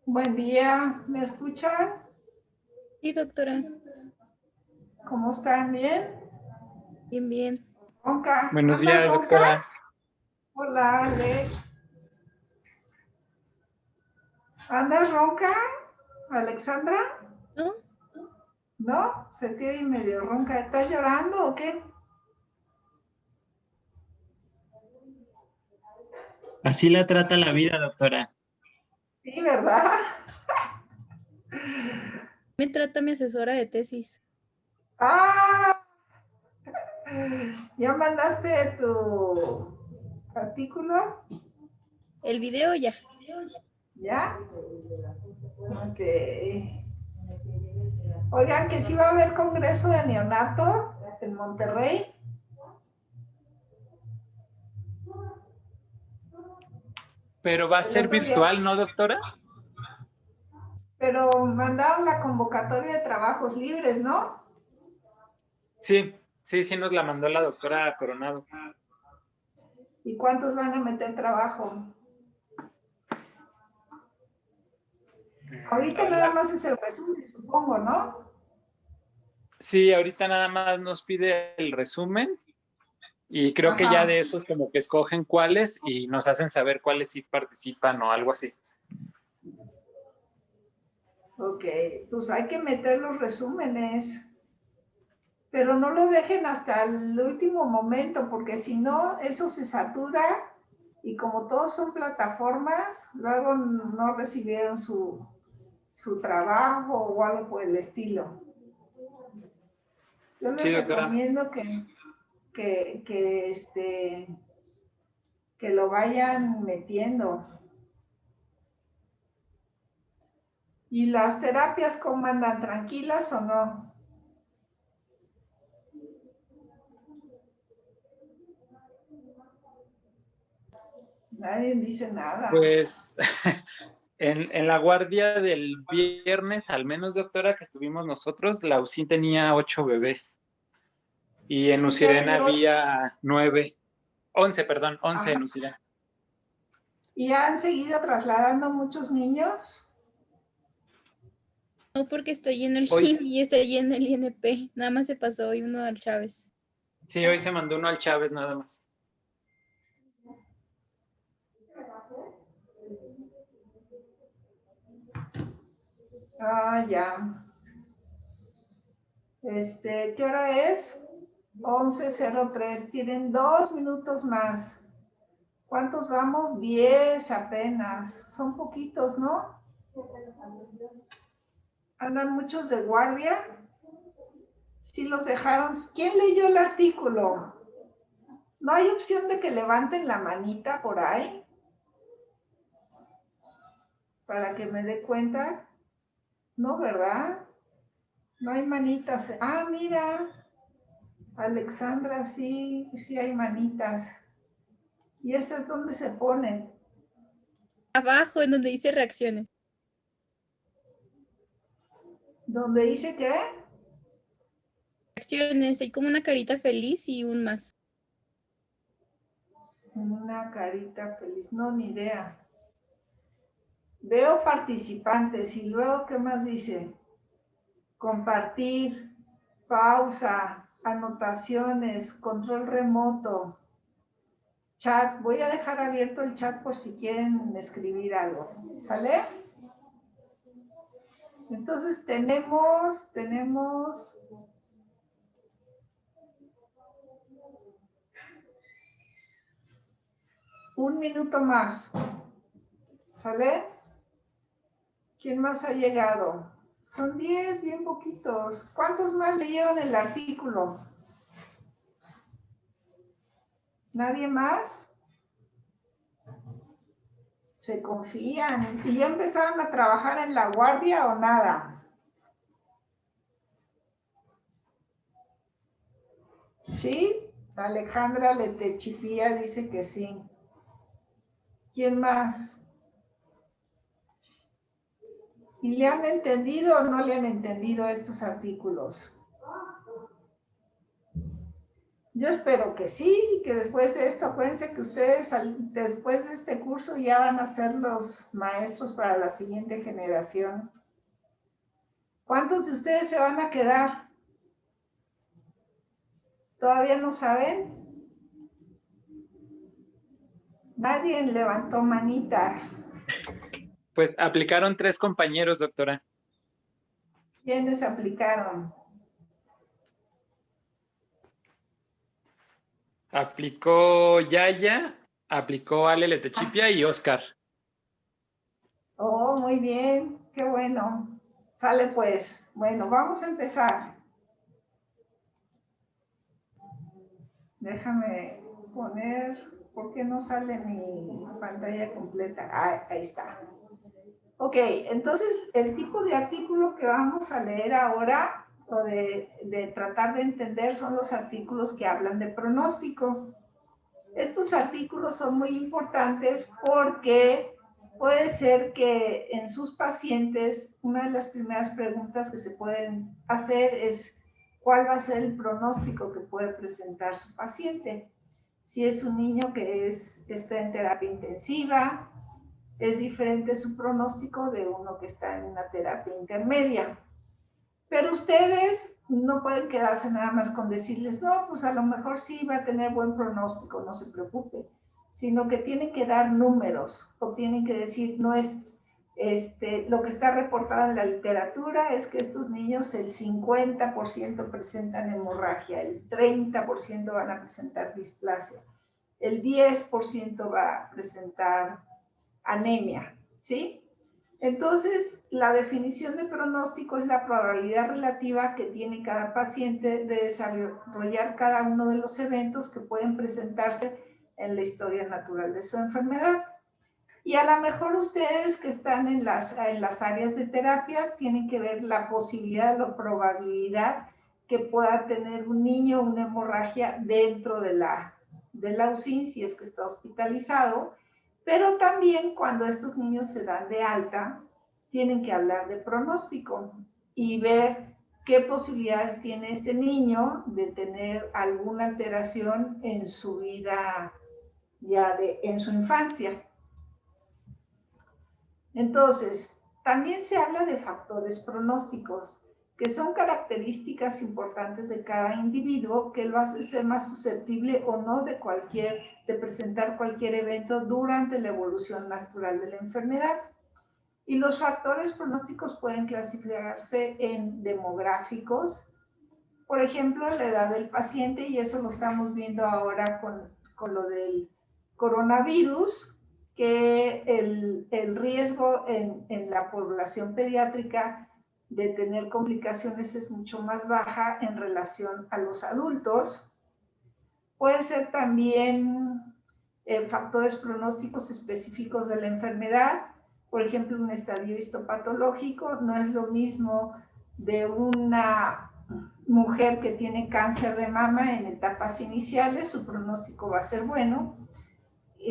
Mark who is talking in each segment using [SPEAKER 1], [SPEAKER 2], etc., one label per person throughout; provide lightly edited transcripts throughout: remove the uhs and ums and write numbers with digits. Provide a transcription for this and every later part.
[SPEAKER 1] Buen día, ¿me escuchan?
[SPEAKER 2] Sí, doctora.
[SPEAKER 1] ¿Cómo están? ¿Bien?
[SPEAKER 2] Bien, bien.
[SPEAKER 1] ¿Ronca?
[SPEAKER 3] Buenos
[SPEAKER 1] ¿Andas
[SPEAKER 3] días,
[SPEAKER 1] ronca?
[SPEAKER 3] doctora.
[SPEAKER 1] Hola, Ale. ¿Andas ronca, Alexandra?
[SPEAKER 2] ¿No?
[SPEAKER 1] ¿No? Se te oye medio ronca. ¿Estás llorando o qué?
[SPEAKER 3] Así la trata la vida, doctora.
[SPEAKER 1] Sí, ¿verdad?
[SPEAKER 2] Me trata mi asesora de tesis.
[SPEAKER 1] ¡Ah! ¿Ya mandaste tu artículo?
[SPEAKER 2] El video ya.
[SPEAKER 1] ¿Ya? Ok. Oigan, que sí va a haber congreso de neonato en Monterrey.
[SPEAKER 3] Pero va a
[SPEAKER 1] El
[SPEAKER 3] ser
[SPEAKER 1] otro día,
[SPEAKER 3] virtual, ¿no, doctora?
[SPEAKER 1] pero mandaron la convocatoria de trabajos libres, ¿no?
[SPEAKER 3] Sí, sí, nos la mandó la doctora Coronado.
[SPEAKER 1] ¿Y cuántos van a meter trabajo?
[SPEAKER 3] La
[SPEAKER 1] Ahorita nada
[SPEAKER 3] verdad,
[SPEAKER 1] más es el resumen, supongo, ¿no?
[SPEAKER 3] sí, ahorita nada más nos pide el resumen y creo que ya
[SPEAKER 1] Ajá.
[SPEAKER 3] de esos como que escogen cuáles y nos hacen saber cuáles sí participan o algo así.
[SPEAKER 1] Ok, pues hay que meter los resúmenes, pero no lo dejen hasta el último momento, porque si no, eso se satura y como todos son plataformas, luego no recibieron su trabajo o algo por el estilo. Yo
[SPEAKER 3] Sí,
[SPEAKER 1] les
[SPEAKER 3] doctora.
[SPEAKER 1] recomiendo que lo vayan metiendo. ¿Y las terapias cómo andan? ¿Tranquilas o no? Nadie dice nada.
[SPEAKER 3] Pues en la guardia del viernes, al menos, doctora, que estuvimos nosotros, la UCI tenía 8 bebés y en
[SPEAKER 1] Sí, ya
[SPEAKER 3] UCIREN
[SPEAKER 1] dio.
[SPEAKER 3] había 9, 11, perdón, 11
[SPEAKER 1] Ajá.
[SPEAKER 3] en UCIREN.
[SPEAKER 1] ¿Y han seguido trasladando muchos niños?
[SPEAKER 2] No porque estoy yendo el
[SPEAKER 3] Hoy,
[SPEAKER 2] GIM y estoy yendo el INP. Nada más se pasó hoy uno al Chávez.
[SPEAKER 3] sí, hoy se mandó uno al Chávez nada más.
[SPEAKER 1] Ah, ya. ¿Qué hora es? 11:03. Tienen 2 minutos más. ¿Cuántos vamos? 10 apenas. Son poquitos, ¿no? Andan muchos de guardia. Sí los dejaron. ¿Quién leyó el artículo? ¿No hay opción de que levanten la manita por ahí? Para que me dé cuenta. No, ¿verdad? No hay manitas. Ah, mira. Alexandra, sí, sí hay manitas. ¿Y esas dónde se ponen?
[SPEAKER 2] Abajo, en donde dice reacciones.
[SPEAKER 1] ¿Dónde dice qué?
[SPEAKER 2] Reacciones, hay como una carita feliz y un más.
[SPEAKER 1] Una carita feliz. No, ni idea. Veo participantes y luego, ¿qué más dice? Compartir, pausa, anotaciones, control remoto, chat. Voy a dejar abierto el chat por si quieren escribir algo. ¿Sale? Entonces tenemos 1 minuto más. ¿Sale? ¿Quién más ha llegado? Son 10, bien poquitos. ¿Cuántos más leyeron el artículo? ¿Nadie más? Se confían. ¿Y ya empezaron a trabajar en la guardia o nada? ¿Sí? Alejandra Letechipía dice que sí. ¿Quién más? ¿Y le han entendido o no le han entendido estos artículos? Yo espero que sí, y que después de esto, acuérdense que ustedes después de este curso ya van a ser los maestros para la siguiente generación. ¿Cuántos de ustedes se van a quedar? ¿Todavía no saben? Nadie levantó manita.
[SPEAKER 3] Pues aplicaron 3 compañeros, doctora.
[SPEAKER 1] ¿Quiénes aplicaron?
[SPEAKER 3] Aplicó Yaya, aplicó Ale Letechipia y Oscar.
[SPEAKER 1] Oh, muy bien, qué bueno. Sale pues. Bueno, vamos a empezar. Déjame poner, ¿por qué no sale mi pantalla completa? Ah, ahí está. Ok, entonces el tipo de artículo que vamos a leer ahora o de tratar de entender son los artículos que hablan de pronóstico. Estos artículos son muy importantes porque puede ser que en sus pacientes una de las primeras preguntas que se pueden hacer es ¿cuál va a ser el pronóstico que puede presentar su paciente? Si es un niño que está en terapia intensiva, es diferente su pronóstico de uno que está en una terapia intermedia. Pero ustedes no pueden quedarse nada más con decirles, no, pues a lo mejor sí va a tener buen pronóstico, no se preocupe, sino que tienen que dar números o tienen que decir, no es, lo que está reportado en la literatura es que estos niños el 50% presentan hemorragia, el 30% van a presentar displasia, el 10% va a presentar anemia, ¿sí? Entonces, la definición de pronóstico es la probabilidad relativa que tiene cada paciente de desarrollar cada uno de los eventos que pueden presentarse en la historia natural de su enfermedad. Y a lo mejor ustedes que están en las áreas de terapias tienen que ver la posibilidad, la probabilidad que pueda tener un niño una hemorragia dentro de la UCI si es que está hospitalizado. Pero también cuando estos niños se dan de alta, tienen que hablar de pronóstico y ver qué posibilidades tiene este niño de tener alguna alteración en su vida, en su infancia. Entonces, también se habla de factores pronósticos, que son características importantes de cada individuo que lo hace ser más susceptible o no de presentar cualquier evento durante la evolución natural de la enfermedad. Y los factores pronósticos pueden clasificarse en demográficos, por ejemplo, la edad del paciente, y eso lo estamos viendo ahora con lo del coronavirus, que el riesgo en la población pediátrica de tener complicaciones es mucho más baja en relación a los adultos. Puede ser también factores pronósticos específicos de la enfermedad, por ejemplo, un estadio histopatológico no es lo mismo de una mujer que tiene cáncer de mama en etapas iniciales, su pronóstico va a ser bueno,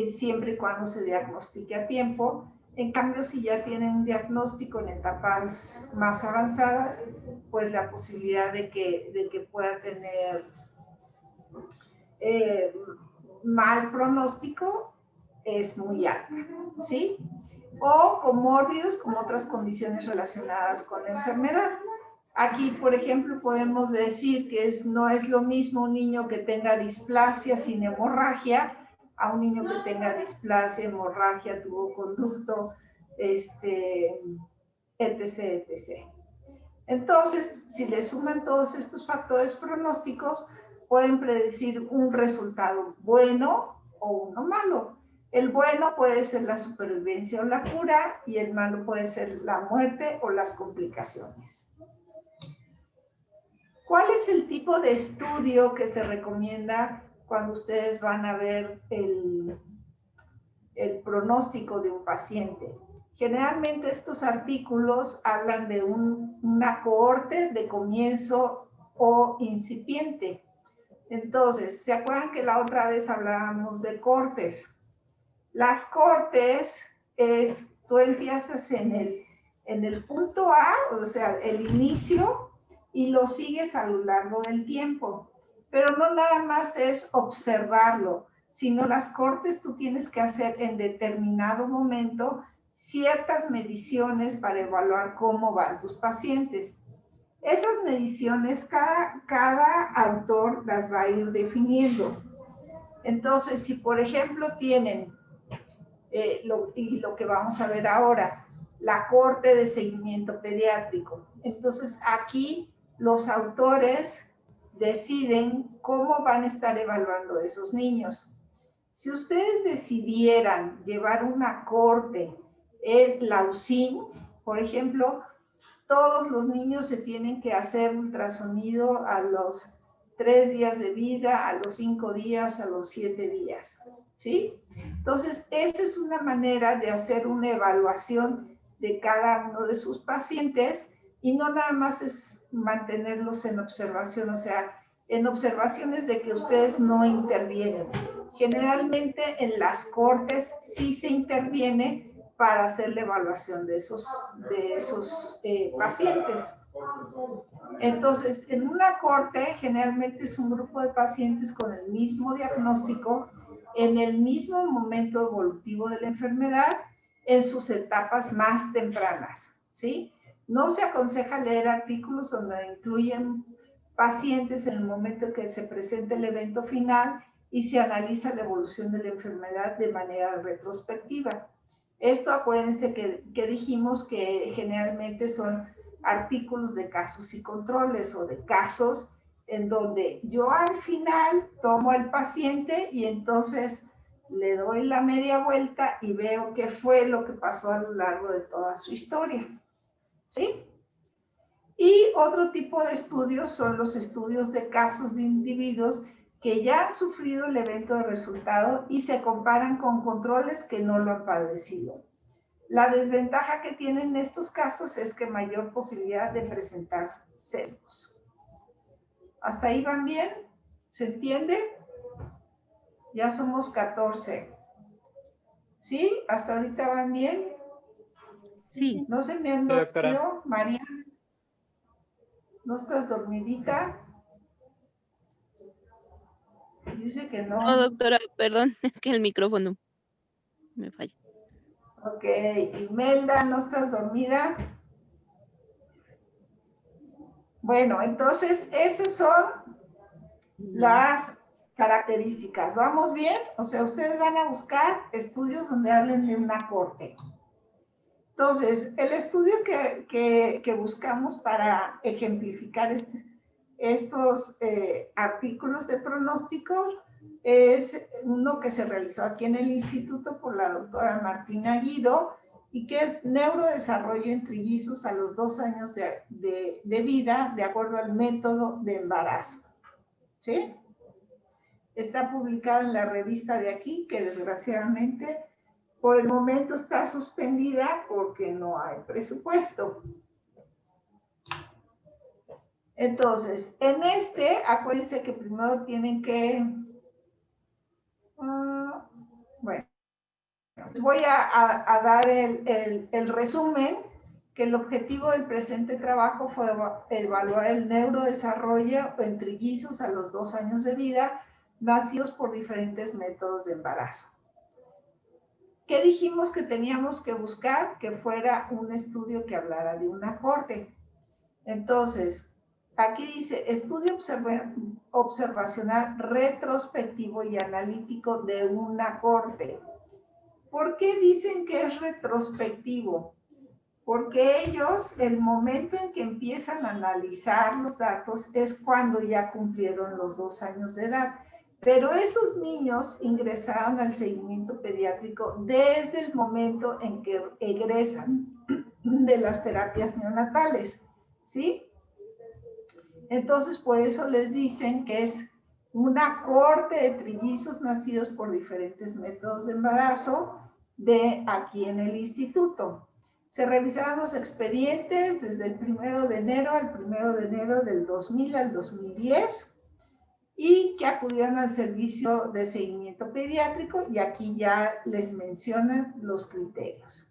[SPEAKER 1] siempre y cuando se diagnostique a tiempo. En cambio, si ya tienen un diagnóstico en etapas más avanzadas, pues la posibilidad de que pueda tener mal pronóstico es muy alta, ¿sí? O comórbidos, como otras condiciones relacionadas con la enfermedad. Aquí, por ejemplo, podemos decir que no es lo mismo un niño que tenga displasia sin hemorragia a un niño que tenga displasia, hemorragia, tuboconducto, etc., etc. Entonces, si le suman todos estos factores pronósticos, pueden predecir un resultado bueno o uno malo. El bueno puede ser la supervivencia o la cura y el malo puede ser la muerte o las complicaciones. ¿Cuál es el tipo de estudio que se recomienda cuando ustedes van a ver el pronóstico de un paciente? Generalmente estos artículos hablan de una cohorte de comienzo o incipiente. Entonces, ¿se acuerdan que la otra vez hablábamos de cortes? Las cortes tú empiezas en el punto A, o sea, el inicio, y lo sigues a lo largo del tiempo. Pero no nada más es observarlo, sino las cortes tú tienes que hacer en determinado momento ciertas mediciones para evaluar cómo van tus pacientes. Esas mediciones, cada autor las va a ir definiendo. Entonces, si por ejemplo tienen, lo que vamos a ver ahora, la corte de seguimiento pediátrico. Entonces, aquí los autores deciden cómo van a estar evaluando a esos niños. Si ustedes decidieran llevar una corte en la UCIN, por ejemplo, todos los niños se tienen que hacer ultrasonido a los 3 días de vida, a los 5 días, a los 7 días, ¿sí? Entonces, esa es una manera de hacer una evaluación de cada uno de sus pacientes y no nada más es mantenerlos en observación, o sea, en observaciones de que ustedes no intervienen. Generalmente en las cortes sí se interviene para hacer la evaluación de esos pacientes. Entonces, en una corte generalmente es un grupo de pacientes con el mismo diagnóstico, en el mismo momento evolutivo de la enfermedad, en sus etapas más tempranas, ¿sí? No se aconseja leer artículos donde incluyen pacientes en el momento en que se presenta el evento final y se analiza la evolución de la enfermedad de manera retrospectiva. Esto, acuérdense que dijimos que generalmente son artículos de casos y controles o de casos en donde yo al final tomo al paciente y entonces le doy la media vuelta y veo qué fue lo que pasó a lo largo de toda su historia, ¿sí? Y otro tipo de estudios son los estudios de casos de individuos que ya han sufrido el evento de resultado y se comparan con controles que no lo han padecido. La desventaja que tienen estos casos es que mayor posibilidad de presentar sesgos. ¿Hasta ahí van bien? ¿Se entiende? Ya somos 14. ¿Sí? ¿Hasta ahorita van bien?
[SPEAKER 2] Sí.
[SPEAKER 1] ¿No se me han dormido, María? ¿No estás dormidita? Dice que no.
[SPEAKER 4] No, doctora, perdón, es que el micrófono me falla.
[SPEAKER 1] Ok, Imelda, ¿no estás dormida? Bueno, entonces esas son las características. ¿Vamos bien? O sea, ustedes van a buscar estudios donde hablen de una corte. Entonces, el estudio que buscamos para ejemplificar estos artículos de pronóstico es uno que se realizó aquí en el instituto por la doctora Martina Guido y que es neurodesarrollo en trillizos a los 2 años de vida de acuerdo al método de embarazo. ¿Sí? Está publicado en la revista de aquí, que desgraciadamente por el momento está suspendida porque no hay presupuesto. Entonces, en acuérdense que primero tienen que... bueno, les voy a dar el resumen, que el objetivo del presente trabajo fue evaluar el neurodesarrollo en trillizos a los 2 años de vida, nacidos por diferentes métodos de embarazo. ¿Qué dijimos que teníamos que buscar? Que fuera un estudio que hablara de una corte. Entonces, aquí dice, estudio observacional retrospectivo y analítico de una corte. ¿Por qué dicen que es retrospectivo? Porque ellos, el momento en que empiezan a analizar los datos es cuando ya cumplieron los 2 años de edad. Pero esos niños ingresaron al seguimiento pediátrico desde el momento en que egresan de las terapias neonatales, ¿sí? Entonces, por eso les dicen que es una corte de trillizos nacidos por diferentes métodos de embarazo de aquí en el instituto. Se revisaron los expedientes desde el 1 de enero al 1 de enero del 2000 al 2010 y que acudieron al servicio de seguimiento pediátrico y aquí ya les mencionan los criterios.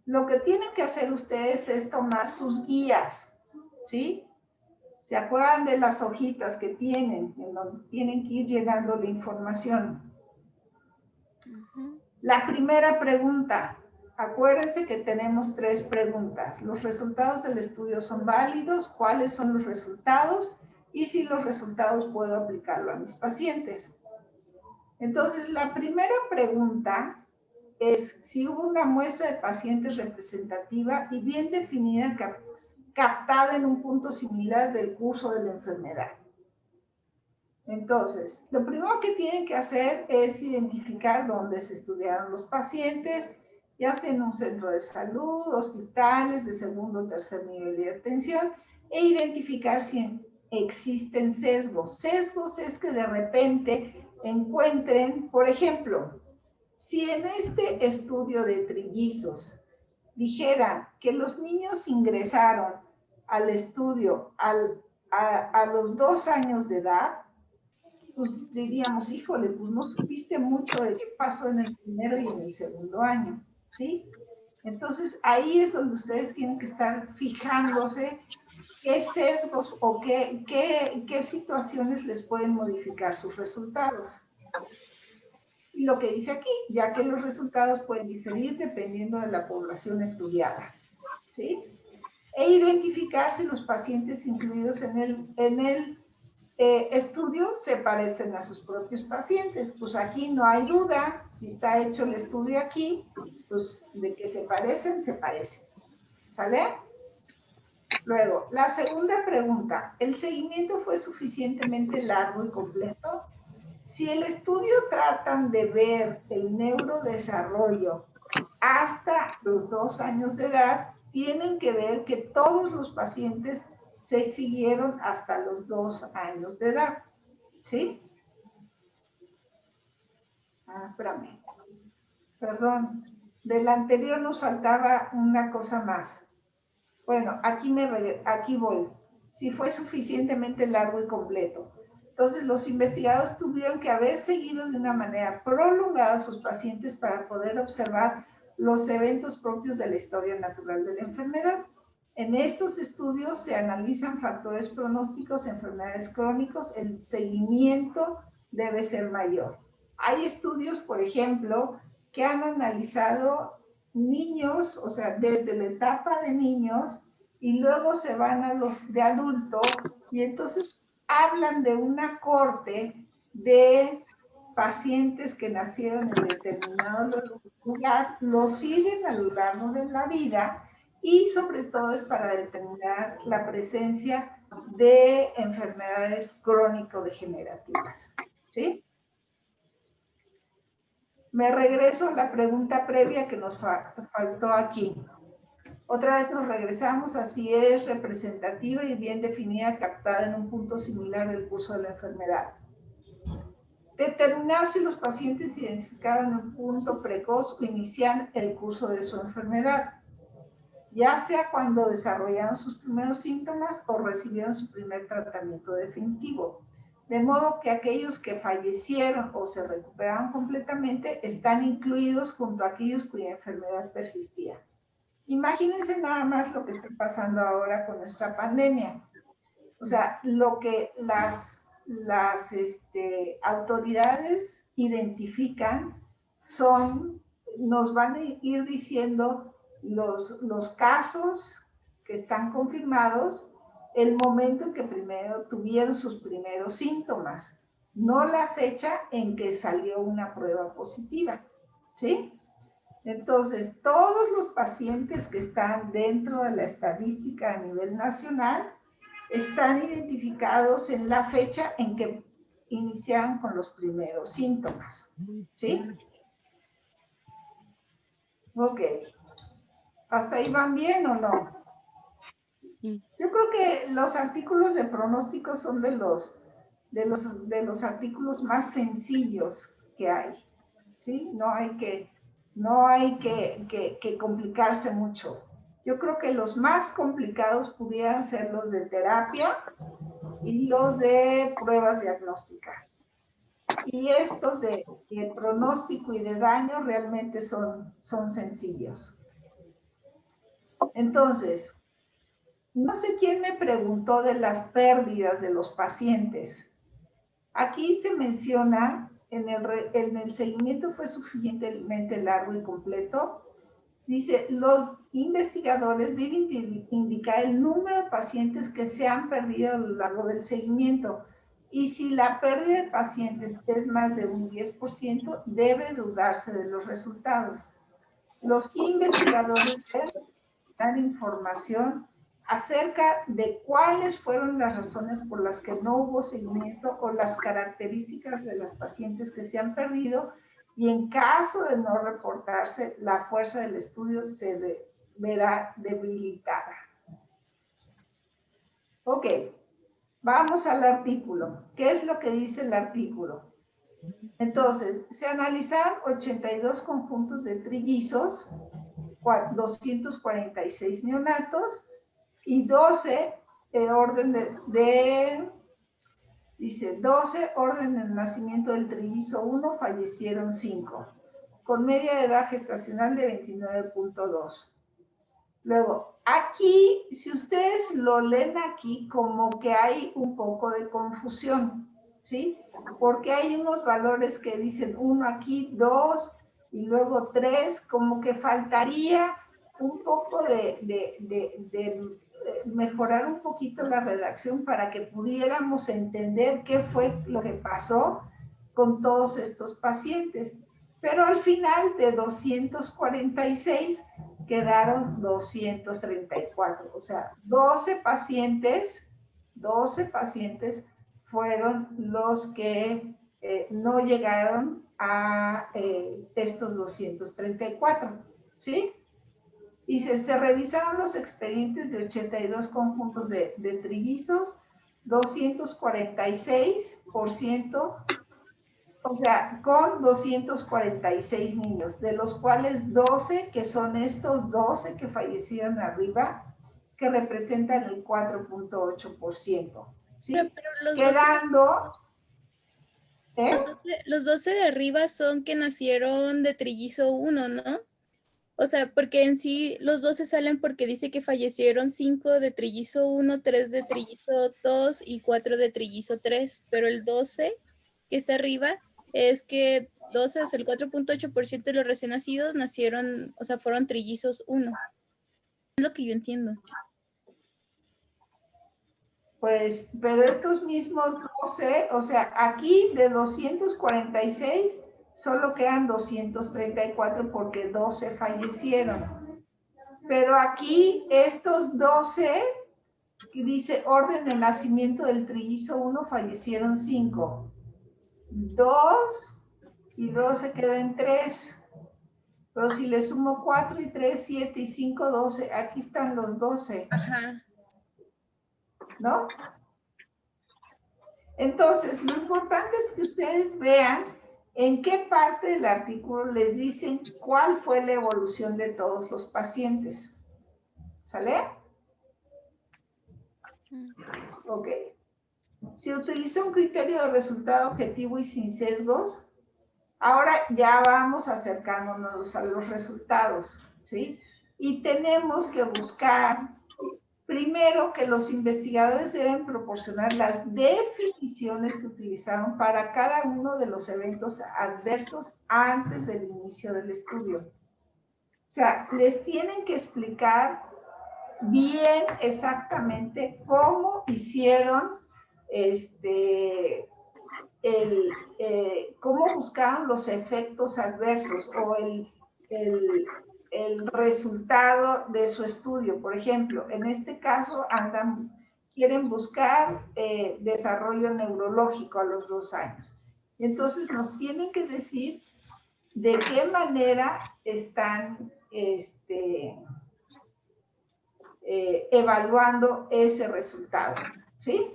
[SPEAKER 1] Lo que tienen que hacer ustedes es tomar sus guías, ¿sí? ¿Se acuerdan de las hojitas que tienen, en donde tienen que ir llenando la información? La primera pregunta, acuérdense que tenemos 3 preguntas. ¿Los resultados del estudio son válidos? ¿Cuáles son los resultados? Y si los resultados puedo aplicarlo a mis pacientes. Entonces, la primera pregunta es si hubo una muestra de pacientes representativa y bien definida, captada en un punto similar del curso de la enfermedad. Entonces, lo primero que tienen que hacer es identificar dónde se estudiaron los pacientes, ya sea en un centro de salud, hospitales de segundo o tercer nivel de atención, e identificar si existen sesgos. Sesgos es que de repente encuentren, por ejemplo, si en este estudio de trillizos dijera que los niños ingresaron al estudio a los 2 años de edad, pues diríamos, híjole, pues no supiste mucho de qué pasó en el primero y en el segundo año, ¿sí? Entonces, ahí es donde ustedes tienen que estar fijándose qué sesgos o qué situaciones les pueden modificar sus resultados. Y lo que dice aquí, ya que los resultados pueden diferir dependiendo de la población estudiada, ¿sí? E identificar si los pacientes incluidos en el estudio se parecen a sus propios pacientes. Pues aquí no hay duda, si está hecho el estudio aquí, pues de que se parecen, se parecen. ¿Sale? Luego, la segunda pregunta, ¿el seguimiento fue suficientemente largo y completo? Si el estudio tratan de ver el neurodesarrollo hasta los 2 años de edad, tienen que ver que todos los pacientes se siguieron hasta los 2 años de edad, ¿sí? Espérame. Perdón, del anterior nos faltaba una cosa más. Bueno, aquí voy. Si fue suficientemente largo y completo. Entonces, los investigadores tuvieron que haber seguido de una manera prolongada a sus pacientes para poder observar los eventos propios de la historia natural de la enfermedad. En estos estudios se analizan factores pronósticos, enfermedades crónicas, el seguimiento debe ser mayor. Hay estudios, por ejemplo, que han analizado niños, o sea, desde la etapa de niños, y luego se van a los de adulto, y entonces hablan de una corte de pacientes que nacieron en determinado lugar, lo siguen a lo largo de la vida, y sobre todo es para determinar la presencia de enfermedades crónico-degenerativas, ¿sí? Me regreso a la pregunta previa que nos faltó aquí. Otra vez nos regresamos a si es representativa y bien definida, captada en un punto similar del curso de la enfermedad. Determinar si los pacientes identificaron un punto precoz o inician el curso de su enfermedad, ya sea cuando desarrollaron sus primeros síntomas o recibieron su primer tratamiento definitivo. De modo que aquellos que fallecieron o se recuperaron completamente están incluidos junto a aquellos cuya enfermedad persistía. Imagínense nada más lo que está pasando ahora con nuestra pandemia. O sea, lo que las autoridades identifican nos van a ir diciendo los casos que están confirmados, el momento en que primero tuvieron sus primeros síntomas, no la fecha en que salió una prueba positiva, ¿sí? Entonces, todos los pacientes que están dentro de la estadística a nivel nacional están identificados en la fecha en que iniciaron con los primeros síntomas, ¿sí? Ok. ¿Hasta ahí van bien o no? Yo creo que los artículos de pronóstico son de los artículos más sencillos que hay, ¿sí? No hay que complicarse mucho. Yo creo que los más complicados pudieran ser los de terapia y los de pruebas diagnósticas. Y estos de pronóstico y de daño realmente son sencillos. Entonces, no sé quién me preguntó de las pérdidas de los pacientes. Aquí se menciona, en el seguimiento fue suficientemente largo y completo. Dice, los investigadores deben indicar el número de pacientes que se han perdido a lo largo del seguimiento. Y si la pérdida de pacientes es más de un 10%, debe dudarse de los resultados. Los investigadores deben dar información acerca de cuáles fueron las razones por las que no hubo seguimiento o las características de las pacientes que se han perdido, y en caso de no reportarse, la fuerza del estudio se verá debilitada. Ok, vamos al artículo. ¿Qué es lo que dice el artículo? Entonces, se analizaron 82 conjuntos de trillizos, 246 neonatos, y 12 dice, 12 orden de nacimiento del trillizo 1, fallecieron 5, con media de edad gestacional de 29.2. Luego, aquí, si ustedes lo leen aquí, como que hay un poco de confusión, ¿sí? Porque hay unos valores que dicen 1 aquí, 2, y luego 3, como que faltaría un poco de mejorar un poquito la redacción para que pudiéramos entender qué fue lo que pasó con todos estos pacientes. Pero al final de 246 quedaron 234, o sea, 12 pacientes fueron los que no llegaron a estos 234, ¿sí? Y se revisaron los expedientes de 82 conjuntos de trillizos, 246%, o sea, con 246 niños, de los cuales 12, que son estos 12 que fallecieron arriba, que representan el 4.8%. ¿Sí?
[SPEAKER 2] Pero
[SPEAKER 1] Quedando...
[SPEAKER 2] los 12 de arriba son que nacieron de trillizo 1, ¿no? O sea, porque en sí los 12 salen porque dice que fallecieron 5 de trillizo 1, 3 de trillizo 2 y 4 de trillizo 3, pero el 12 que está arriba es que 12, o sea, el 4.8% de los recién nacidos nacieron, o sea, fueron trillizos 1. Es lo que yo entiendo.
[SPEAKER 1] Pues, pero estos mismos 12, o sea, aquí de 246 solo quedan 234 porque 12 fallecieron. Pero aquí estos 12, que dice orden de nacimiento del trillizo 1, fallecieron 5. 2 y 2 se quedan 3. Pero si le sumo 4 y 3, 7 y 5, 12. Aquí están los 12.
[SPEAKER 2] Ajá.
[SPEAKER 1] ¿No? Entonces, lo importante es que ustedes vean en qué parte del artículo les dicen cuál fue la evolución de todos los pacientes. ¿Sale? Ok. Se utilizó un criterio de resultado objetivo y sin sesgos. Ahora ya vamos acercándonos a los resultados, ¿sí? Y tenemos que buscar, primero, que los investigadores deben proporcionar las definiciones que utilizaron para cada uno de los eventos adversos antes del inicio del estudio. O sea, les tienen que explicar bien exactamente cómo hicieron cómo buscaron los efectos adversos o el resultado de su estudio. Por ejemplo, en este caso quieren buscar desarrollo neurológico a los 2 años. Entonces nos tienen que decir de qué manera están evaluando ese resultado, ¿sí?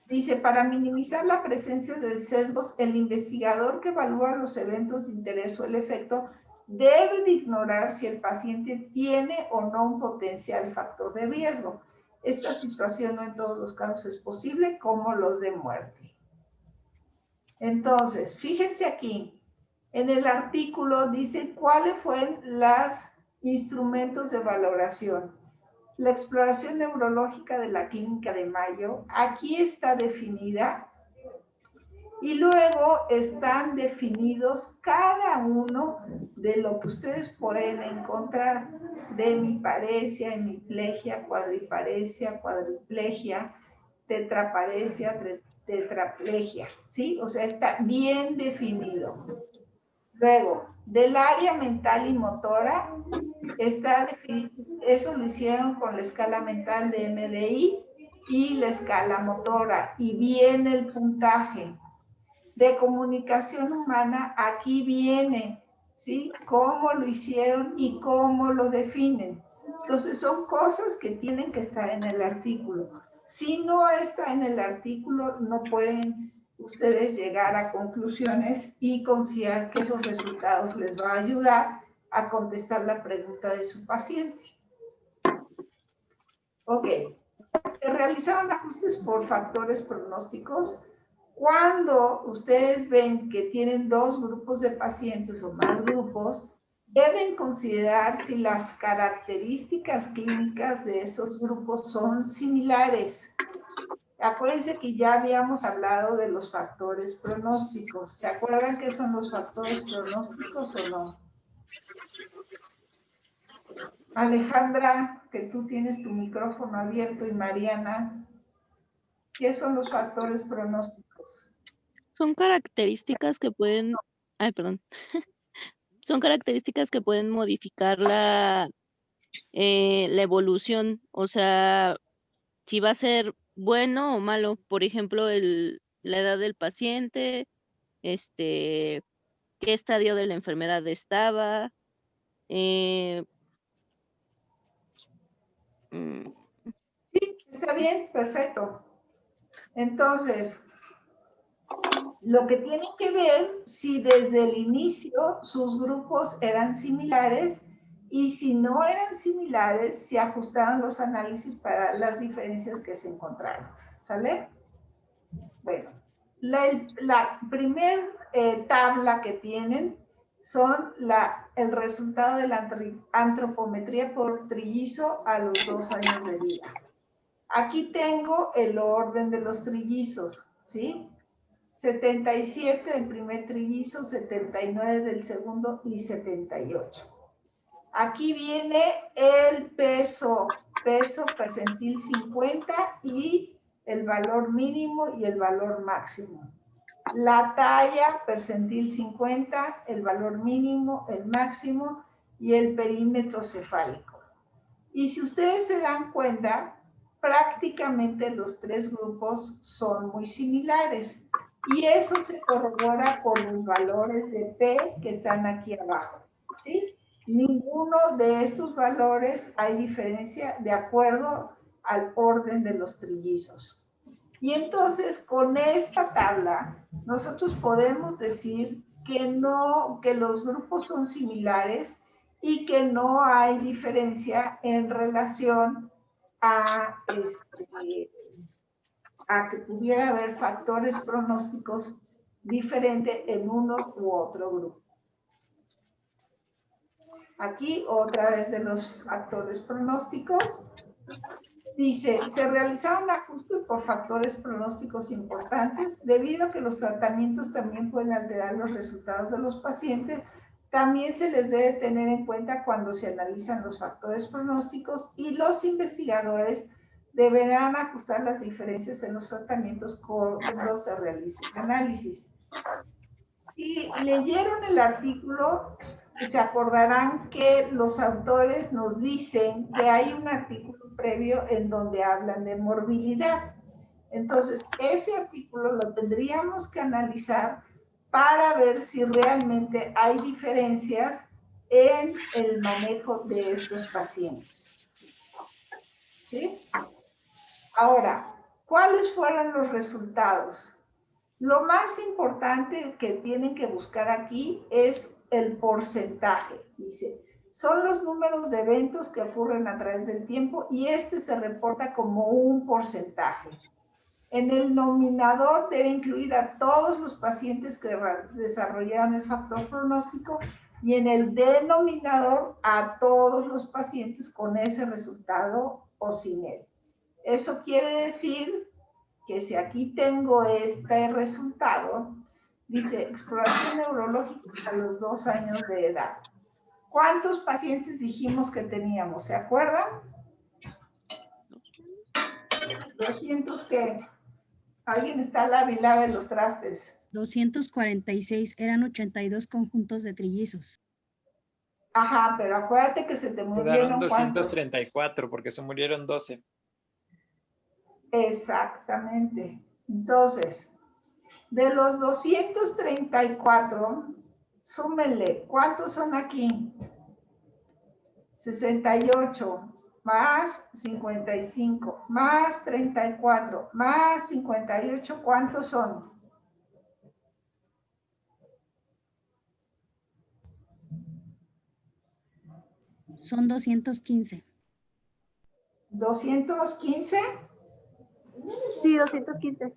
[SPEAKER 1] Dice, para minimizar la presencia de sesgos, el investigador que evalúa los eventos de interés o el efecto debe de ignorar si el paciente tiene o no un potencial factor de riesgo. Esta situación no en todos los casos es posible, como los de muerte. Entonces, fíjense aquí, en el artículo dice cuáles fueron los instrumentos de valoración. la exploración neurológica de la clínica de Mayo, aquí está definida. Y luego están definidos cada uno de lo que ustedes pueden encontrar de hemiparesia, hemiplegia, cuadriparesia, cuadriplegia, tetraparesia, tetraplegia, ¿sí? O sea, está bien definido. Luego, del área mental y motora, está definido, eso lo hicieron con la escala mental de MDI y la escala motora, y viene el puntaje. De comunicación humana, aquí viene, ¿sí? Cómo lo hicieron y cómo lo definen. Entonces, son cosas que tienen que estar en el artículo. Si no está en el artículo, no pueden ustedes llegar a conclusiones y considerar que esos resultados les va a ayudar a contestar la pregunta de su paciente. Ok. Se realizaron ajustes por factores pronósticos. Cuando ustedes ven que tienen dos grupos de pacientes o más grupos, deben considerar si las características clínicas de esos grupos son similares. Acuérdense que ya habíamos hablado de los factores pronósticos. ¿Se acuerdan qué son los factores pronósticos o no? Alejandra, que tú tienes tu micrófono abierto, y Mariana, ¿qué son los factores pronósticos?
[SPEAKER 4] Son características que pueden, son características que pueden modificar la evolución, o sea, si va a ser bueno o malo, por ejemplo, la edad del paciente, qué estadio de la enfermedad estaba,
[SPEAKER 1] Sí, está bien, perfecto. Entonces, lo que tienen que ver si desde el inicio sus grupos eran similares, y si no eran similares, si ajustaban los análisis para las diferencias que se encontraron. ¿Sale? Bueno, la primer tabla que tienen son el resultado de la antropometría por trillizo a los 2 años de vida. Aquí tengo el orden de los trillizos, ¿sí? 77 del primer trillizo, 79 del segundo y 78. Aquí viene el peso percentil 50 y el valor mínimo y el valor máximo. La talla percentil 50, el valor mínimo, el máximo y el perímetro cefálico. Y si ustedes se dan cuenta, prácticamente los tres grupos son muy similares. Y eso se corrobora por los valores de P que están aquí abajo, ¿sí? Ninguno de estos valores hay diferencia de acuerdo al orden de los trillizos. Y entonces, con esta tabla, nosotros podemos decir que los grupos son similares y que no hay diferencia en relación a que pudiera haber factores pronósticos diferentes en uno u otro grupo. Aquí otra vez de los factores pronósticos. Dice, se realizaron ajustes por factores pronósticos importantes debido a que los tratamientos también pueden alterar los resultados de los pacientes. También se les debe tener en cuenta cuando se analizan los factores pronósticos, y los investigadores deberán ajustar las diferencias en los tratamientos cuando se realice el análisis. Si leyeron el artículo, se acordarán que los autores nos dicen que hay un artículo previo en donde hablan de morbilidad. Entonces, ese artículo lo tendríamos que analizar para ver si realmente hay diferencias en el manejo de estos pacientes. ¿Sí? Ahora, ¿cuáles fueron los resultados? Lo más importante que tienen que buscar aquí es el porcentaje. Dice, son los números de eventos que ocurren a través del tiempo, y este se reporta como un porcentaje. En el nominador debe incluir a todos los pacientes que desarrollaron el factor pronóstico, y en el denominador a todos los pacientes con ese resultado o sin él. Eso quiere decir que si aquí tengo este resultado, dice exploración neurológica a los 2 años de edad. ¿Cuántos pacientes dijimos que teníamos? ¿Se acuerdan? 200 que alguien está lave los trastes.
[SPEAKER 5] 246, eran 82 conjuntos de trillizos.
[SPEAKER 1] Ajá, pero acuérdate que se te
[SPEAKER 3] Quedaron
[SPEAKER 1] murieron
[SPEAKER 3] 234 porque se murieron 12.
[SPEAKER 1] Exactamente. Entonces, de los 234, súmenle, ¿cuántos son aquí? 68 más 55 más 34 más 58, ¿cuántos son?
[SPEAKER 5] Son 215.
[SPEAKER 1] ¿215?
[SPEAKER 6] Sí, 215.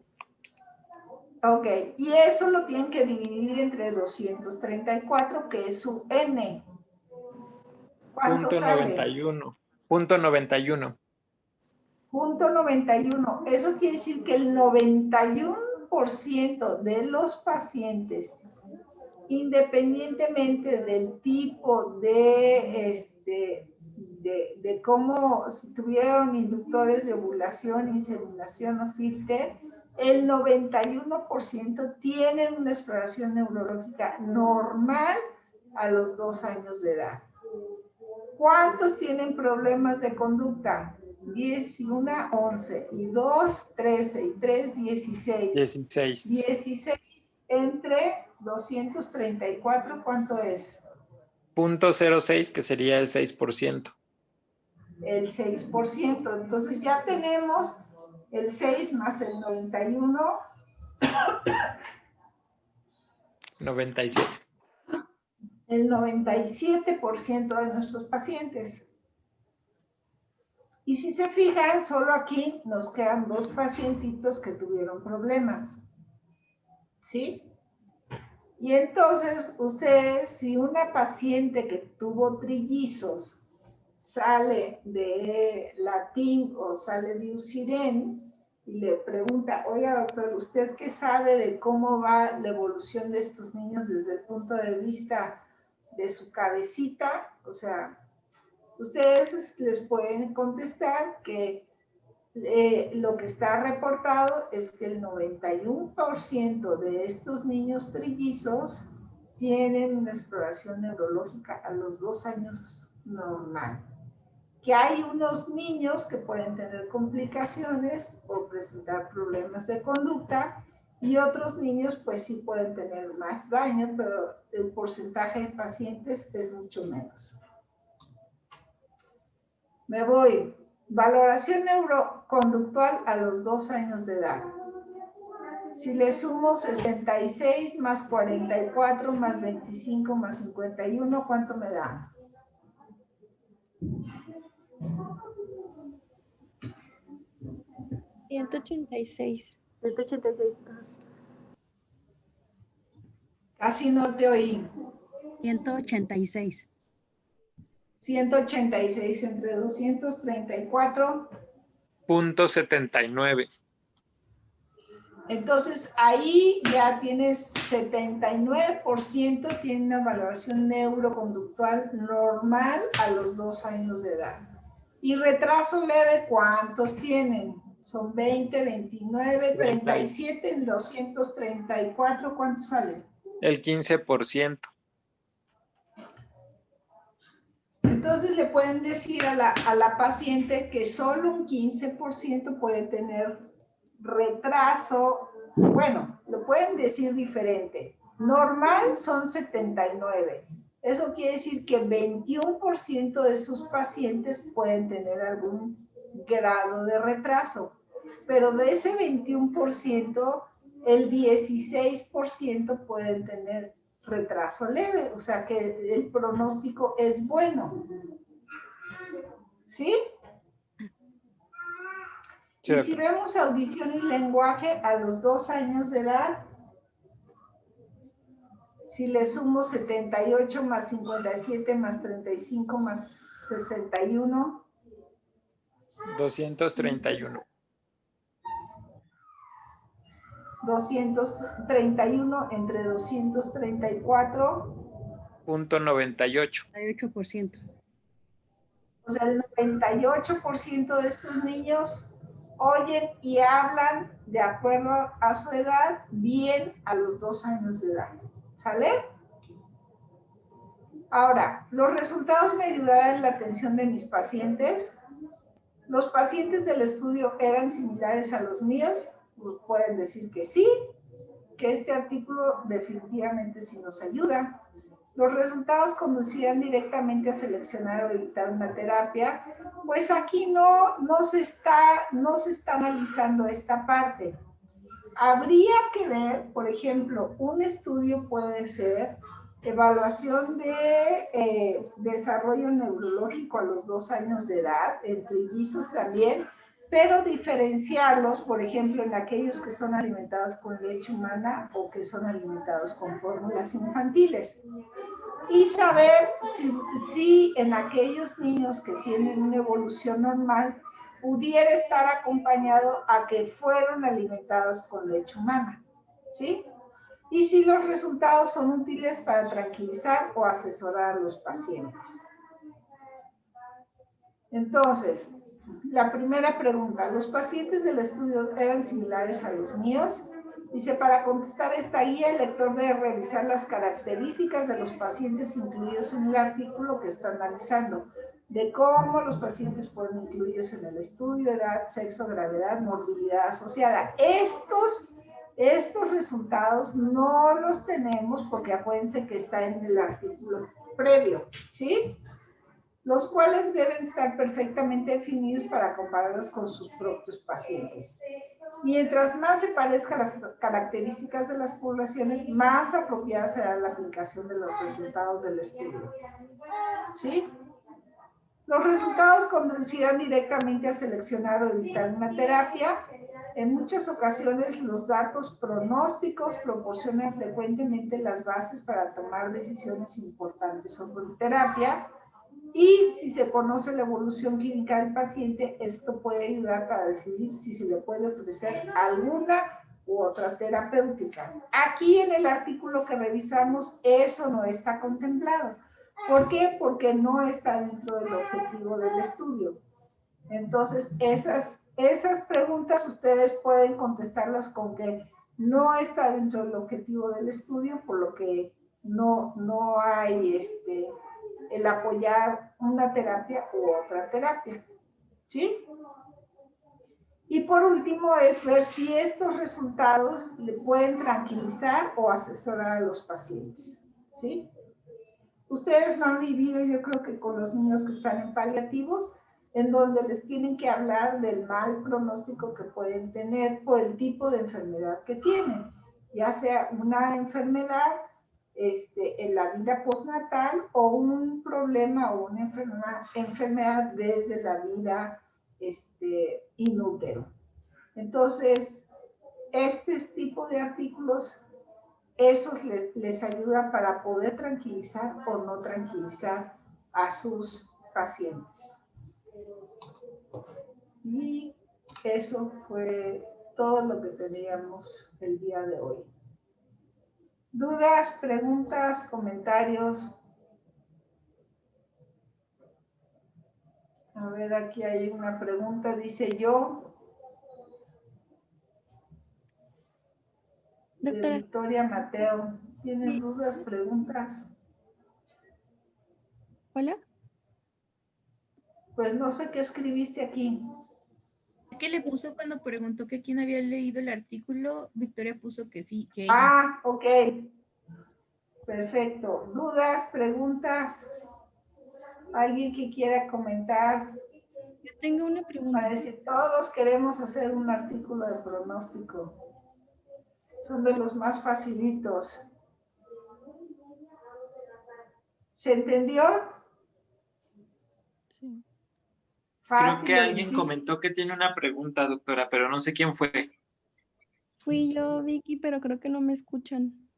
[SPEAKER 1] Ok, y eso lo tienen que dividir entre 234, que es su n. ¿Cuánto
[SPEAKER 3] Punto
[SPEAKER 1] sale?
[SPEAKER 3] 91. Punto 91.
[SPEAKER 1] Punto 91. Eso quiere decir que el 91% de los pacientes, independientemente del tipo de cómo, si tuvieron inductores de ovulación, inseminación o filter, el 91% tienen una exploración neurológica normal a los 2 años de edad. ¿Cuántos tienen problemas de conducta? 10 y 1, 11, y 2, 13, y 3, 16.
[SPEAKER 3] 16.
[SPEAKER 1] 16 entre 234, ¿cuánto es?
[SPEAKER 3] Punto 06, que sería el 6%.
[SPEAKER 1] El 6%. Entonces ya tenemos el 6 más el 91.
[SPEAKER 3] 97.
[SPEAKER 1] El 97% de nuestros pacientes. Y si se fijan, solo aquí nos quedan 2 pacientitos que tuvieron problemas. ¿Sí? Y entonces, ustedes, si una paciente que tuvo trillizos sale de latín o sale de Usiren y le pregunta, oiga doctor, ¿usted qué sabe de cómo va la evolución de estos niños desde el punto de vista de su cabecita? O sea, ustedes les pueden contestar que lo que está reportado es que el 91% de estos niños trillizos tienen una exploración neurológica a los 2 años normal. Que hay unos niños que pueden tener complicaciones o presentar problemas de conducta y otros niños pues sí pueden tener más daño, pero el porcentaje de pacientes es mucho menos. Me voy. Valoración neuroconductual a los 2 años de edad. Si le sumo 66 más 44 más 25 más 51, ¿cuánto me da?
[SPEAKER 6] $186.
[SPEAKER 1] Casi no te oí.
[SPEAKER 5] 186.
[SPEAKER 1] 186 entre 234.
[SPEAKER 3] Punto 79.
[SPEAKER 1] Entonces, ahí ya tienes 79% tiene una valoración neuroconductual normal a los 2 años de edad. Y retraso leve, ¿cuántos tienen? Son 20, 29, 37 en 234, ¿cuánto sale?
[SPEAKER 3] El 15%.
[SPEAKER 1] Entonces le pueden decir a la paciente que solo un 15% puede tener retraso. Bueno, lo pueden decir diferente. Normal son 79. Eso quiere decir que 21% de sus pacientes pueden tener algún grado de retraso. Pero de ese 21%, el 16% pueden tener retraso leve, o sea que el pronóstico es bueno. ¿Sí?
[SPEAKER 3] Sí,
[SPEAKER 1] y si vemos audición y lenguaje a los 2 años de edad, Si le sumo 78 más 57 más 35 más 61.
[SPEAKER 3] 231.
[SPEAKER 1] 231 entre 234.
[SPEAKER 3] Punto 98.
[SPEAKER 5] 98%.
[SPEAKER 1] O sea, el 98% de estos niños oyen y hablan de acuerdo a su edad bien a los 2 años de edad. ¿Sale? Ahora, los resultados me ayudarán en la atención de mis pacientes. ¿Los pacientes del estudio eran similares a los míos? Pues pueden decir que sí, que este artículo definitivamente sí nos ayuda. Los resultados conducían directamente a seleccionar o evitar una terapia. Pues aquí no se está analizando esta parte. Habría que ver, por ejemplo, un estudio puede ser evaluación de desarrollo neurológico a los 2 años de edad, en trillizos también, pero diferenciarlos, por ejemplo, en aquellos que son alimentados con leche humana o que son alimentados con fórmulas infantiles. Y saber si en aquellos niños que tienen una evolución normal pudiera estar acompañado a que fueron alimentados con leche humana, ¿sí? Y si los resultados son útiles para tranquilizar o asesorar a los pacientes. Entonces, la primera pregunta, ¿los pacientes del estudio eran similares a los míos? Dice, para contestar esta guía, el lector debe revisar las características de los pacientes incluidos en el artículo que está analizando, de cómo los pacientes fueron incluidos en el estudio, edad, sexo, gravedad, morbilidad asociada. Estos resultados no los tenemos porque acuérdense que está en el artículo previo, ¿sí? Los cuales deben estar perfectamente definidos para compararlos con sus propios pacientes. Mientras más se parezcan las características de las poblaciones, más apropiada será la aplicación de los resultados del estudio. ¿Sí? Los resultados conducirán directamente a seleccionar o evitar una terapia. En muchas ocasiones, los datos pronósticos proporcionan frecuentemente las bases para tomar decisiones importantes sobre terapia. Y si se conoce la evolución clínica del paciente, esto puede ayudar para decidir si se le puede ofrecer alguna u otra terapéutica. Aquí en el artículo que revisamos, eso no está contemplado. ¿Por qué? Porque no está dentro del objetivo del estudio. Entonces, esas preguntas ustedes pueden contestarlas con que no está dentro del objetivo del estudio, por lo que no hay el apoyar una terapia u otra terapia, ¿sí? Y por último es ver si estos resultados le pueden tranquilizar o asesorar a los pacientes, ¿sí? Ustedes lo han vivido, yo creo que con los niños que están en paliativos, en donde les tienen que hablar del mal pronóstico que pueden tener por el tipo de enfermedad que tienen, ya sea una enfermedad en la vida postnatal o un problema o una enfermedad desde la vida in útero. Entonces, este tipo de artículos, esos les ayuda para poder tranquilizar o no tranquilizar a sus pacientes. Y eso fue todo lo que teníamos el día de hoy. ¿Dudas, preguntas, comentarios? A ver, aquí hay una pregunta, dice yo.
[SPEAKER 6] Doctora.
[SPEAKER 1] De Victoria Mateo. ¿Tienes dudas, preguntas?
[SPEAKER 6] Hola.
[SPEAKER 1] Pues no sé qué escribiste aquí.
[SPEAKER 2] Es que le puso cuando preguntó que quién había leído el artículo, Victoria puso que sí, que ella.
[SPEAKER 1] Ah, ok. Perfecto. ¿Dudas, preguntas? ¿Alguien que quiera comentar?
[SPEAKER 6] Yo tengo una pregunta.
[SPEAKER 1] Para decir, todos queremos hacer un artículo de pronóstico. Son de los más facilitos. ¿Se entendió?
[SPEAKER 4] Sí.
[SPEAKER 1] Fácil.
[SPEAKER 3] Creo que alguien
[SPEAKER 1] difícil.
[SPEAKER 3] comentó que tiene una pregunta, doctora, pero no sé quién fue.
[SPEAKER 6] Fui yo, Vicky, pero creo que no me escuchan.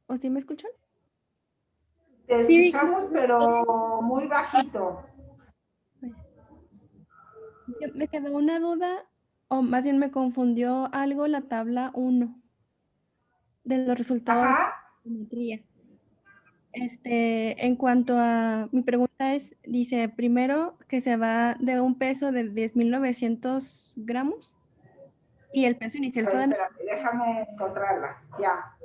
[SPEAKER 6] ¿O sí me escuchan?
[SPEAKER 1] Te
[SPEAKER 6] Sí,
[SPEAKER 1] escuchamos, pero muy bajito.
[SPEAKER 6] me quedó una duda, o más bien me confundió algo la tabla 1 de los resultados de
[SPEAKER 1] Ajá.
[SPEAKER 6] geometría. En cuanto a, mi pregunta es, dice primero que se va de un peso de 10.900 gramos y el peso inicial
[SPEAKER 1] A ver,
[SPEAKER 6] fue de...
[SPEAKER 1] espérate, déjame encontrarla. Ya.
[SPEAKER 6] Ajá,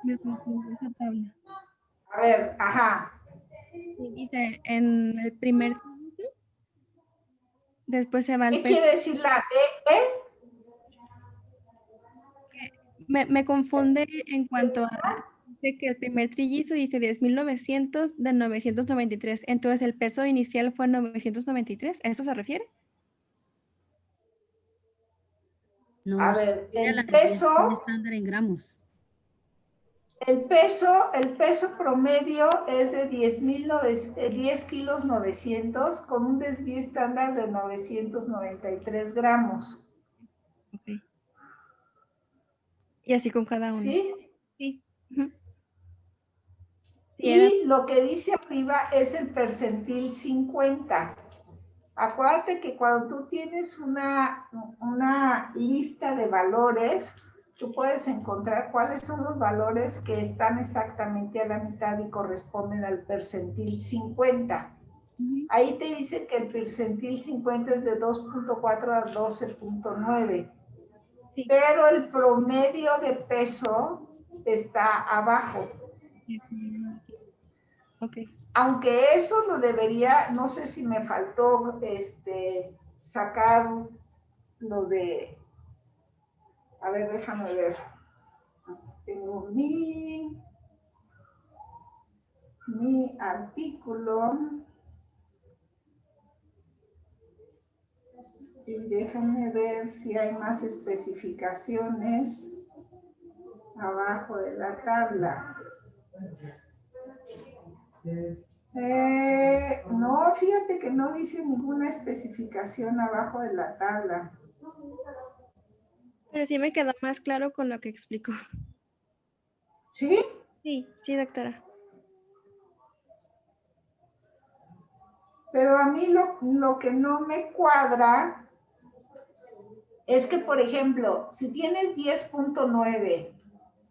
[SPEAKER 6] me confundió esa tabla.
[SPEAKER 1] A ver, ajá.
[SPEAKER 6] Sí, dice en el primer tributo, después se va el
[SPEAKER 1] ¿Qué
[SPEAKER 6] peso.
[SPEAKER 1] quiere decir la E?
[SPEAKER 6] Me confunde en cuanto a dice que el primer trillizo dice 10.900 de 993. Entonces el peso inicial fue 993. ¿A eso se refiere?
[SPEAKER 1] A
[SPEAKER 5] No, se
[SPEAKER 1] ver,
[SPEAKER 5] refiere a la desviación estándar en gramos.
[SPEAKER 1] el peso promedio es de 10 kilos 900 con un desvío estándar de 993 gramos.
[SPEAKER 6] Ok. Y así con cada uno.
[SPEAKER 1] ¿Sí?
[SPEAKER 6] Sí. Ujú. Sí,
[SPEAKER 1] Y lo que dice arriba es el percentil 50. Acuérdate que cuando tú tienes una lista de valores, tú puedes encontrar cuáles son los valores que están exactamente a la mitad y corresponden al percentil 50.
[SPEAKER 6] Ujú.
[SPEAKER 1] Ahí te dice que el percentil 50 es de 2.4 a 12.9,
[SPEAKER 6] Sí.
[SPEAKER 1] pero el promedio de peso está abajo.
[SPEAKER 6] Ok.
[SPEAKER 1] Aunque eso lo debería, no sé si me faltó sacar lo de, a ver, déjame ver. Tengo mi artículo y déjame ver si hay más especificaciones abajo de la tabla. No, fíjate que no dice ninguna especificación abajo de la tabla.
[SPEAKER 6] Pero sí me quedó más claro con lo que explicó.
[SPEAKER 1] ¿Sí?
[SPEAKER 6] Sí, sí, doctora.
[SPEAKER 1] Pero a mí lo que no me cuadra es que, por ejemplo, si tienes 10.9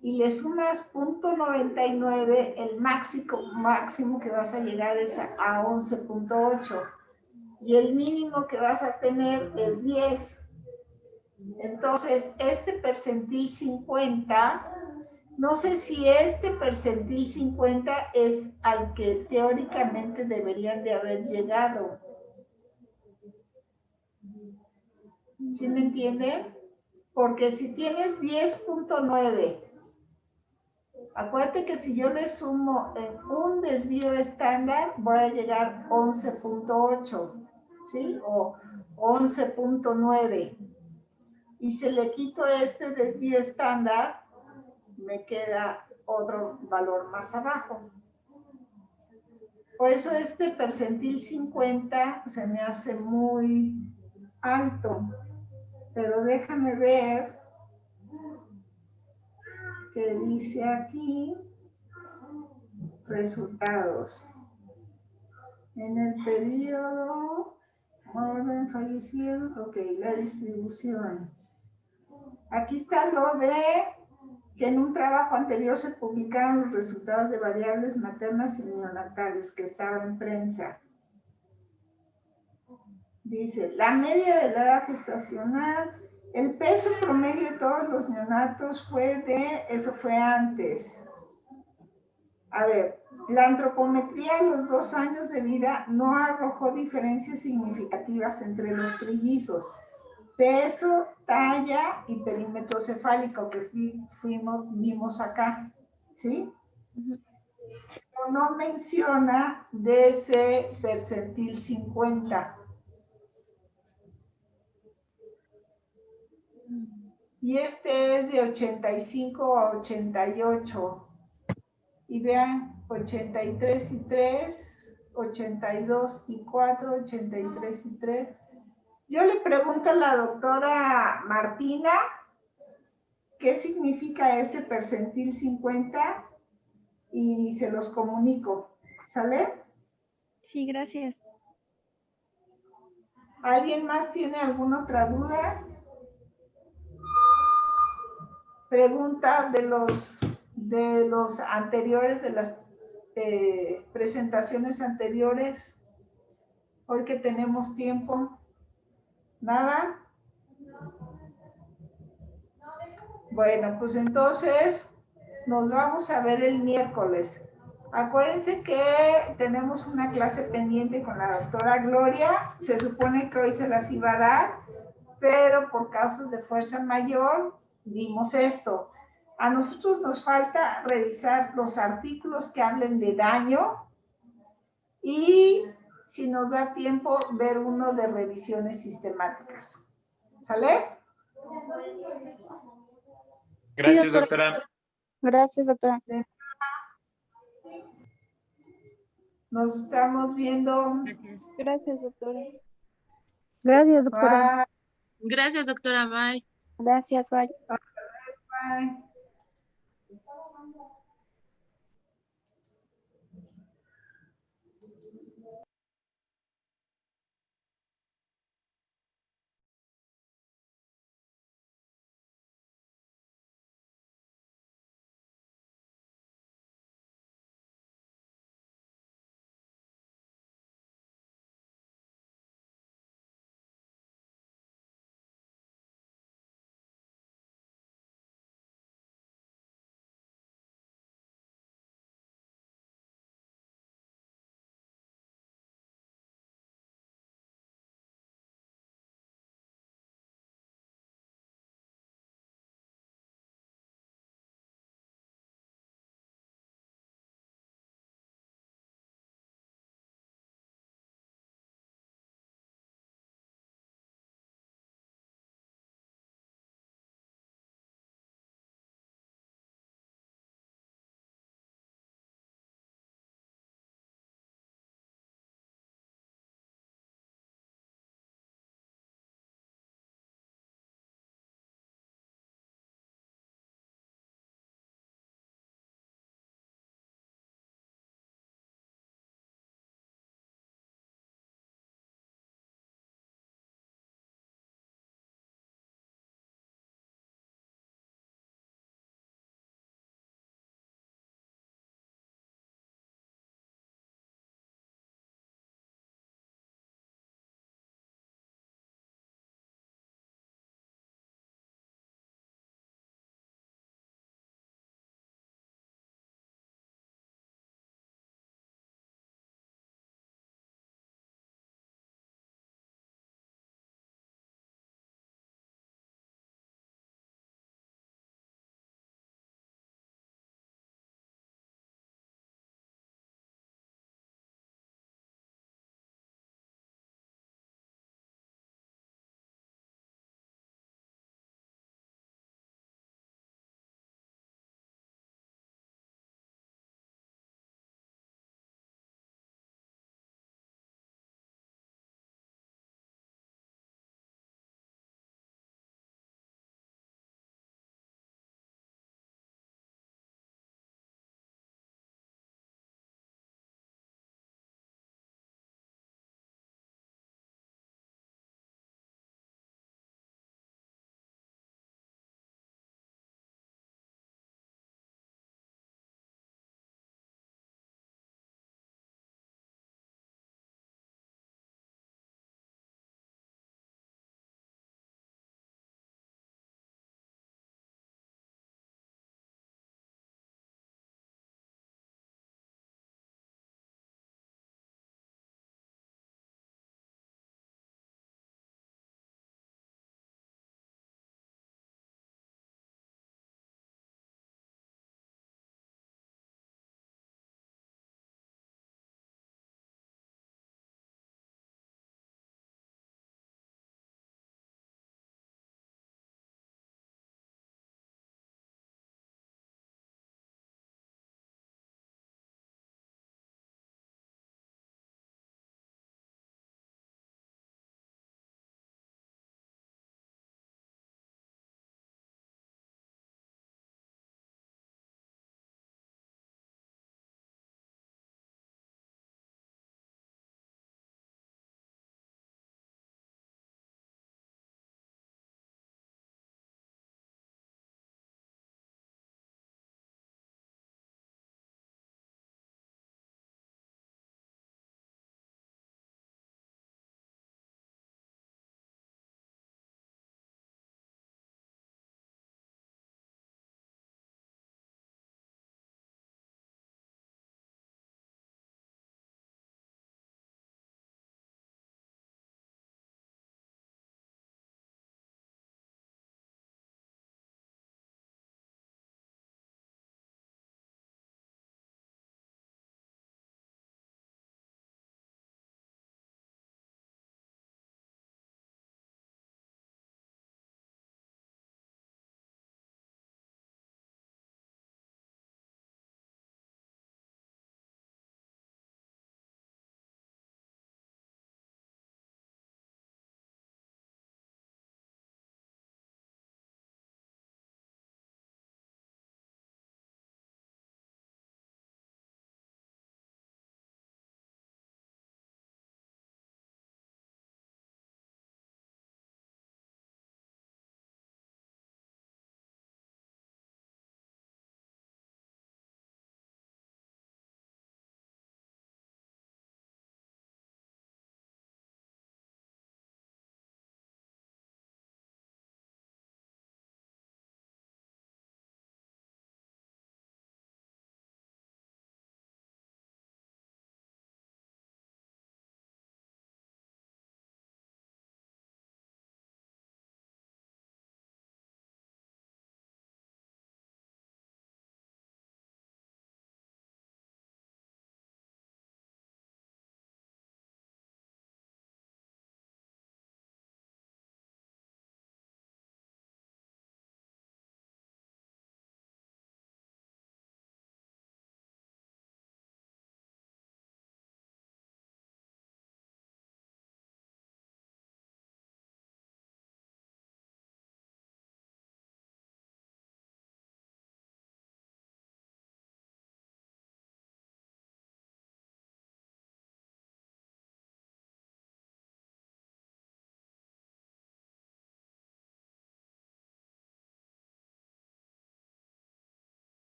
[SPEAKER 1] y le sumas 0.99, el máximo que vas a llegar es a 11.8 y el mínimo que vas a tener es 10. Entonces, este percentil 50, no sé si este percentil 50 es al que teóricamente deberían de haber llegado. ¿Sí me entienden? Porque si tienes 10.9, acuérdate que si yo le sumo un desvío estándar, voy a llegar a 11.8, ¿sí? O 11.9. Y si le quito este desvío estándar, me queda otro valor más abajo. Por eso este percentil 50 se me hace muy alto. Pero déjame ver qué dice aquí. Resultados. En el periodo, orden fallecido, ok, la distribución. Aquí está lo de que en un trabajo anterior se publicaron los resultados de variables maternas y neonatales que estaba en prensa. Dice, la media de la edad gestacional, el peso promedio de todos los neonatos eso fue antes. A ver, la antropometría a los 2 años de vida no arrojó diferencias significativas entre los trillizos. Peso, talla y perímetro cefálico que vimos acá, ¿sí?
[SPEAKER 6] Ujú.
[SPEAKER 1] Pero no menciona de ese percentil 50. Y este es de 85 a 88. Y vean, 83 y 3, 82 y 4, 83 y 3. Yo le pregunto a la doctora Martina, ¿qué significa ese percentil 50? y se los comunico. ¿Sale?
[SPEAKER 6] Sí, gracias.
[SPEAKER 1] ¿Alguien más tiene alguna otra duda? Pregunta de los anteriores, de las presentaciones anteriores. Hoy que tenemos tiempo. ¿Nada? Bueno, pues entonces nos vamos a ver el miércoles. Acuérdense que tenemos una clase pendiente con la doctora Gloria. Se supone que hoy se las iba a dar, pero por causas de fuerza mayor dimos esto. A nosotros nos falta revisar los artículos que hablen de daño y, si nos da tiempo, ver uno de revisiones sistemáticas. ¿Sale?
[SPEAKER 3] Gracias,
[SPEAKER 7] doctora.
[SPEAKER 3] doctora.
[SPEAKER 7] Gracias, doctora.
[SPEAKER 1] Nos estamos viendo.
[SPEAKER 5] Gracias.
[SPEAKER 7] Gracias, doctora. Gracias, doctora.
[SPEAKER 1] Bye.
[SPEAKER 8] Gracias, doctora. Bye.
[SPEAKER 7] Gracias, bye.
[SPEAKER 1] Bye.